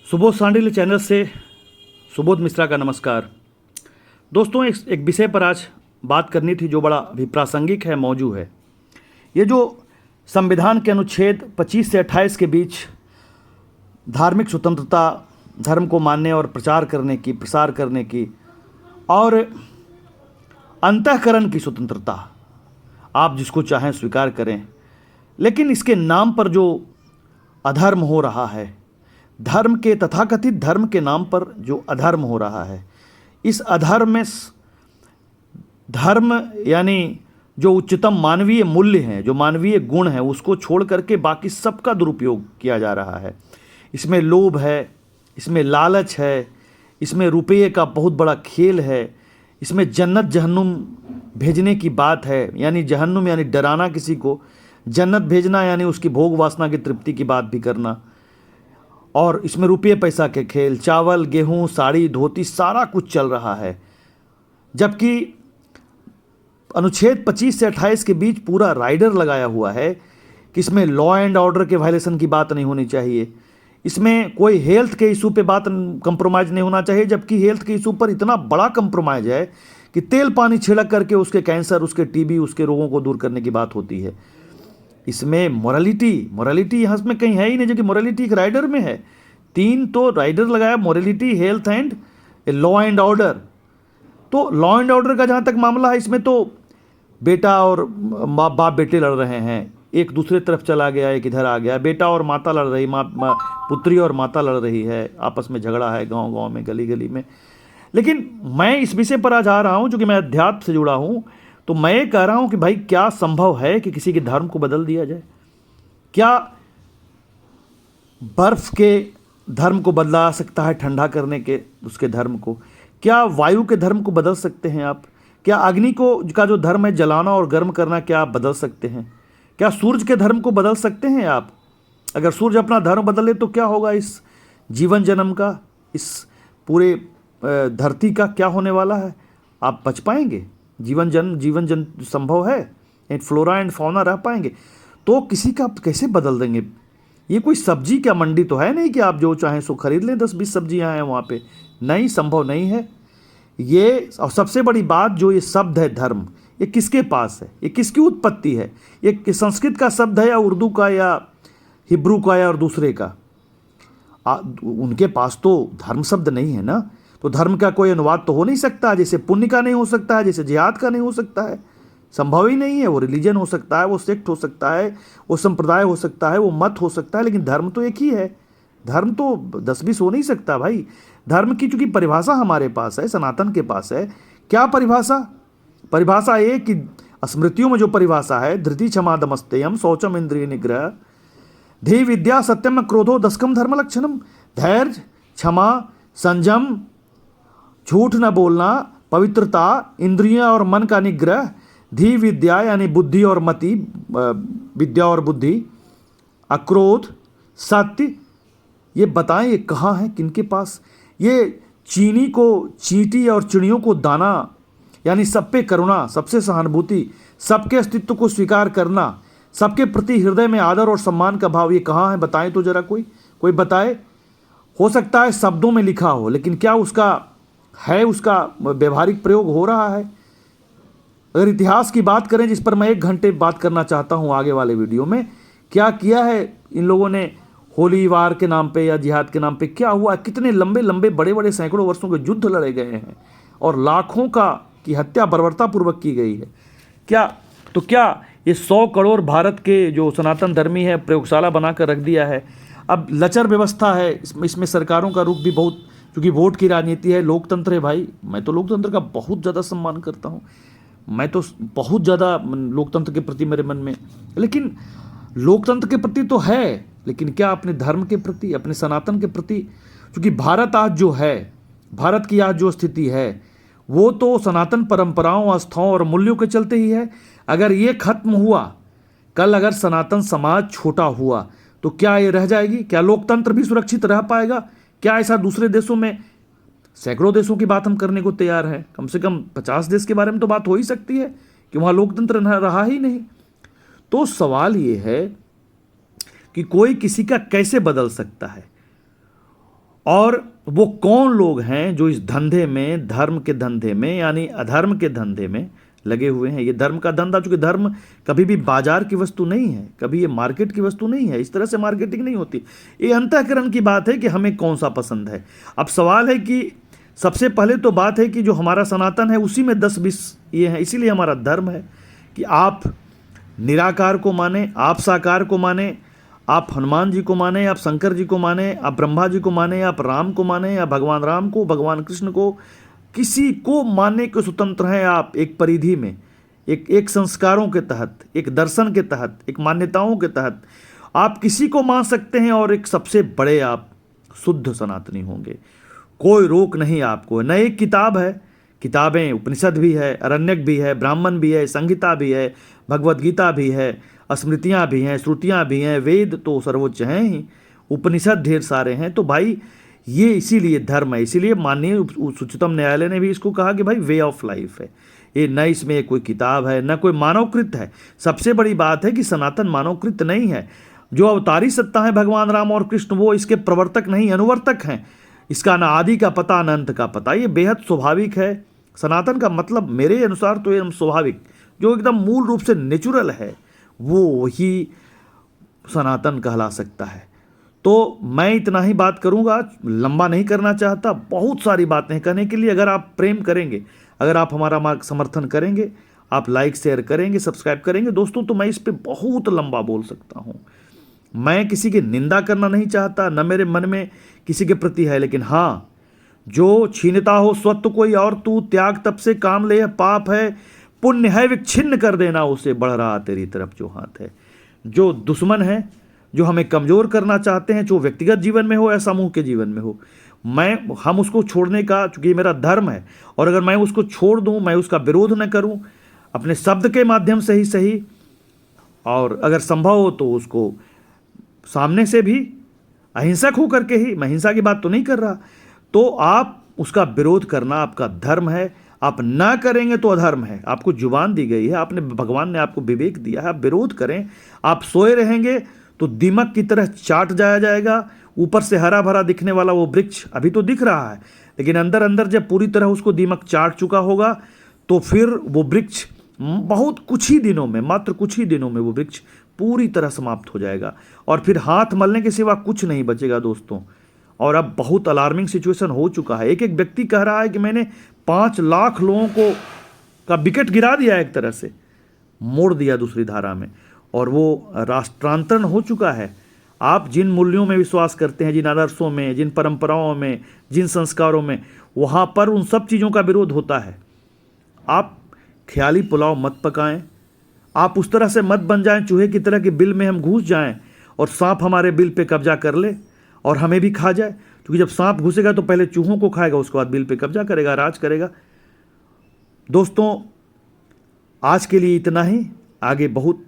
Subodh Sandilya channel से सुबोध मिश्रा का नमस्कार। दोस्तों, एक विषय पर आज बात करनी थी जो बड़ा अभी प्रासंगिक है, मौजू है। ये जो संविधान के अनुच्छेद 25 से 28 के बीच धार्मिक स्वतंत्रता, धर्म को मानने और प्रसार करने की और अंतःकरण की स्वतंत्रता, आप जिसको चाहें स्वीकार करें, लेकिन इसके नाम पर जो अधर्म हो रहा है, धर्म के तथाकथित धर्म के नाम पर जो अधर्म हो रहा है, इस अधर्म में धर्म यानी जो उच्चतम मानवीय मूल्य हैं, जो मानवीय गुण हैं, उसको छोड़ करके बाकी सबका दुरुपयोग किया जा रहा है। इसमें लोभ है, इसमें लालच है, इसमें रुपये का बहुत बड़ा खेल है, इसमें जन्नत जहन्नुम भेजने की बात है, यानी जहन्नुम यानी डराना किसी को, जन्नत भेजना यानी उसकी भोग वासना की तृप्ति की बात भी करना, और इसमें रुपये पैसा के खेल, चावल गेहूं साड़ी धोती सारा कुछ चल रहा है। जबकि अनुच्छेद 25 से 28 के बीच पूरा राइडर लगाया हुआ है कि इसमें लॉ एंड ऑर्डर के वायलेशन की बात नहीं होनी चाहिए, इसमें कोई हेल्थ के इशू पे बात कंप्रोमाइज़ नहीं होना चाहिए। जबकि हेल्थ के इशू पर इतना बड़ा कंप्रोमाइज़ है कि तेल पानी छिड़क करके उसके कैंसर, उसके टीबी, उसके रोगों को दूर करने की बात होती है। इसमें मोरालिटी यहाँ में कहीं है ही नहीं, जो कि मोरालिटी एक राइडर में है। 3 तो राइडर लगाया, morality, health and law and order. तो लॉ एंड ऑर्डर का जहाँ तक मामला है, इसमें तो बेटा और बाप बेटे लड़ रहे हैं, एक दूसरे तरफ चला गया, एक इधर आ गया, बेटा और माता लड़ रही, पुत्री और माता लड़ रही है, आपस में झगड़ा है गांव-गांव में, गली-गली में। लेकिन मैं इस विषय पर आज आ रहा हूं, जो कि मैं अध्यात्म से जुड़ा हूं, तो मैं ये कह रहा हूं कि भाई क्या संभव है कि किसी के धर्म को बदल दिया जाए? क्या बर्फ के धर्म को बदला सकता है ठंडा करने के उसके धर्म को? क्या वायु के धर्म को बदल सकते हैं आप? क्या अग्नि का जो धर्म है जलाना और गर्म करना, क्या आप बदल सकते हैं? क्या सूरज के धर्म को बदल सकते हैं आप? अगर सूरज अपना धर्म बदले तो क्या होगा इस जीवन जन्म का, इस पूरे धरती का क्या होने वाला है? आप बच पाएंगे? जीवन जन संभव है? फ्लोरा एंड फौना रह पाएंगे? तो किसी का आप कैसे बदल देंगे? ये कोई सब्जी क्या मंडी तो है नहीं कि आप जो चाहें सो खरीद लें, 10-20 सब्जियां हैं वहाँ पे। नहीं, संभव नहीं है ये। और सबसे बड़ी बात, जो ये शब्द है धर्म, ये किसके पास है? ये किसकी उत्पत्ति है? ये संस्कृत का शब्द है या उर्दू का या हिब्रू का या और दूसरे का? उनके पास तो धर्म शब्द नहीं है ना, तो धर्म का कोई अनुवाद तो हो नहीं सकता। जैसे पुण्य का नहीं हो सकता है, जैसे जिहाद का नहीं हो सकता है, संभव ही नहीं है। वो रिलीजन हो सकता है, वो सेक्ट हो सकता है, वो संप्रदाय हो सकता है, वो मत हो सकता है, लेकिन धर्म तो एक ही है। धर्म तो 10-20 हो नहीं सकता भाई। धर्म की चूंकि परिभाषा हमारे पास है, सनातन के पास है। क्या परिभाषा ये कि स्मृतियों में जो परिभाषा है, धृति क्षमा दमस्तेयम शौचम इंद्रिय निग्रह धीर विद्या सत्यम क्रोधो दशकम धर्म लक्षणम। धैर्य, क्षमा, संयम, झूठ न बोलना, पवित्रता, इंद्रियां और मन का निग्रह, धी विद्या यानी बुद्धि और मति, विद्या और बुद्धि, अक्रोध, सत्य। ये बताएं, ये कहाँ है, किनके पास? ये चीनी को चींटी और चिड़ियों को दाना, यानी सब पे करुणा, सबसे सहानुभूति, सबके अस्तित्व को स्वीकार करना, सबके प्रति हृदय में आदर और सम्मान का भाव, ये कहाँ है? बताएं तो जरा, कोई बताए। हो सकता है शब्दों में लिखा हो, लेकिन क्या उसका व्यवहारिक प्रयोग हो रहा है? अगर इतिहास की बात करें, जिस पर मैं 1 घंटे बात करना चाहता हूं आगे वाले वीडियो में, क्या किया है इन लोगों ने होली वार के नाम पे या जिहाद के नाम पे? क्या हुआ? कितने लंबे बड़े सैकड़ों वर्षों के युद्ध लड़े गए हैं और लाखों की हत्या बर्बरतापूर्वक की गई है। क्या ये 100 करोड़ भारत के जो सनातन धर्मी है प्रयोगशाला बनाकर रख दिया है? अब लचर व्यवस्था है, इसमें सरकारों का रुख भी बहुत, क्योंकि वोट की राजनीति है, लोकतंत्र है भाई। मैं तो लोकतंत्र का बहुत ज़्यादा सम्मान करता हूँ, मैं तो बहुत ज़्यादा लोकतंत्र के प्रति मेरे मन में, लेकिन लोकतंत्र के प्रति तो है, लेकिन क्या अपने धर्म के प्रति, अपने सनातन के प्रति? क्योंकि भारत की आज जो स्थिति है, वो तो सनातन परंपराओं, आस्थाओं और मूल्यों के चलते ही है। अगर ये खत्म हुआ, कल अगर सनातन समाज छोटा हुआ, तो क्या ये रह जाएगी? क्या लोकतंत्र भी सुरक्षित रह पाएगा? क्या ऐसा दूसरे देशों में, सैकड़ों देशों की बात हम करने को तैयार हैं, कम से कम 50 देश के बारे में तो बात हो ही सकती है कि वहाँ लोकतंत्र रहा ही नहीं। तो सवाल ये है कि कोई किसी का कैसे बदल सकता है? और वो कौन लोग हैं जो इस धंधे में, धर्म के धंधे में यानी अधर्म के धंधे में लगे हुए हैं। ये धर्म का धंधा, चूंकि धर्म कभी भी बाजार की वस्तु नहीं है, कभी ये मार्केट की वस्तु नहीं है, इस तरह से मार्केटिंग नहीं होती। ये अंतःकरण की बात है कि हमें कौन सा पसंद है। अब सवाल है कि सबसे पहले तो बात है कि जो हमारा सनातन है उसी में 10-20 ये हैं। इसीलिए हमारा धर्म है कि आप निराकार को माने, आप साकार को माने, आप हनुमान जी को माने, आप शंकर जी को माने, आप ब्रह्मा जी को माने, आप राम को माने, या भगवान राम को, भगवान कृष्ण को, किसी को मानने के स्वतंत्र हैं आप। एक परिधि में, एक संस्कारों के तहत, एक दर्शन के तहत, एक मान्यताओं के तहत आप किसी को मान सकते हैं और एक सबसे बड़े आप शुद्ध सनातनी होंगे। कोई रोक नहीं आपको। न एक किताब है, किताबें उपनिषद भी है, अरण्यक भी है, ब्राह्मण भी है, संहिता भी है, भगवद गीता भी है, स्मृतियाँ भी हैं, श्रुतियाँ भी हैं, वेद तो सर्वोच्च हैं ही, उपनिषद ढेर सारे हैं। तो भाई ये इसीलिए धर्म है। इसीलिए माननीय उच्चतम न्यायालय ने भी इसको कहा कि भाई वे ऑफ लाइफ है ये, न इसमें कोई किताब है, न कोई मानवकृत है। सबसे बड़ी बात है कि सनातन मानवकृत नहीं है। जो अवतारी सत्ता है भगवान राम और कृष्ण, वो इसके प्रवर्तक नहीं, अनुवर्तक हैं। इसका न आदि का पता न अंत का पता। ये बेहद स्वाभाविक है। सनातन का मतलब मेरे अनुसार तो एकदम स्वाभाविक, जो एकदम मूल रूप से नेचुरल है, वो ही सनातन कहला सकता है। तो मैं इतना ही बात करूंगा, लंबा नहीं करना चाहता। बहुत सारी बातें कहने के लिए, अगर आप प्रेम करेंगे, अगर आप हमारा मार्ग समर्थन करेंगे, आप लाइक शेयर करेंगे, सब्सक्राइब करेंगे दोस्तों, तो मैं इस पे बहुत लंबा बोल सकता हूं। मैं किसी की निंदा करना नहीं चाहता, न मेरे मन में किसी के प्रति है। लेकिन हाँ, जो छीनता हो स्वत्व कोई और तू, त्याग तब से काम ले, पाप है पुण्य है विच्छिन्न कर देना उसे, बढ़ रहा तेरी तरफ जो हाथ है। जो दुश्मन है, जो हमें कमज़ोर करना चाहते हैं, जो व्यक्तिगत जीवन में हो या समूह के जीवन में हो, हम उसको छोड़ने का, चूँकि मेरा धर्म है, और अगर मैं उसको छोड़ दूँ, मैं उसका विरोध न करूँ, अपने शब्द के माध्यम से ही सही, और अगर संभव हो तो उसको सामने से भी अहिंसक हो करके ही, मैं हिंसा की बात तो नहीं कर रहा, तो आप उसका विरोध करना आपका धर्म है। आप ना करेंगे तो अधर्म है। आपको जुबान दी गई है, आपने, भगवान ने आपको विवेक दिया है, आप विरोध करें। आप सोए रहेंगे तो दीमक की तरह चाट जाया जाएगा। ऊपर से हरा भरा दिखने वाला वो वृक्ष अभी तो दिख रहा है, लेकिन अंदर अंदर जब पूरी तरह उसको दीमक चाट चुका होगा, तो फिर वो वृक्ष बहुत कुछ ही दिनों में, मात्र कुछ ही दिनों में वो वृक्ष पूरी तरह समाप्त हो जाएगा, और फिर हाथ मलने के सिवा कुछ नहीं बचेगा दोस्तों। और अब बहुत अलार्मिंग सिचुएशन हो चुका है। एक एक व्यक्ति कह रहा है कि मैंने 5 लाख लोगों को का विकेट गिरा दिया, एक तरह से मोड़ दिया दूसरी धारा में, और वो राष्ट्रांतरण हो चुका है। आप जिन मूल्यों में विश्वास करते हैं, जिन आदर्शों में, जिन परंपराओं में, जिन संस्कारों में, वहाँ पर उन सब चीज़ों का विरोध होता है। आप ख्याली पुलाव मत पकाएं। आप उस तरह से मत बन जाएं चूहे की तरह कि बिल में हम घुस जाएं और सांप हमारे बिल पे कब्जा कर ले और हमें भी खा जाए। क्योंकि जब सांप घुसेगा तो पहले चूहों को खाएगा, उसके बाद बिल पे कब्जा करेगा, राज करेगा। दोस्तों, आज के लिए इतना ही। आगे बहुत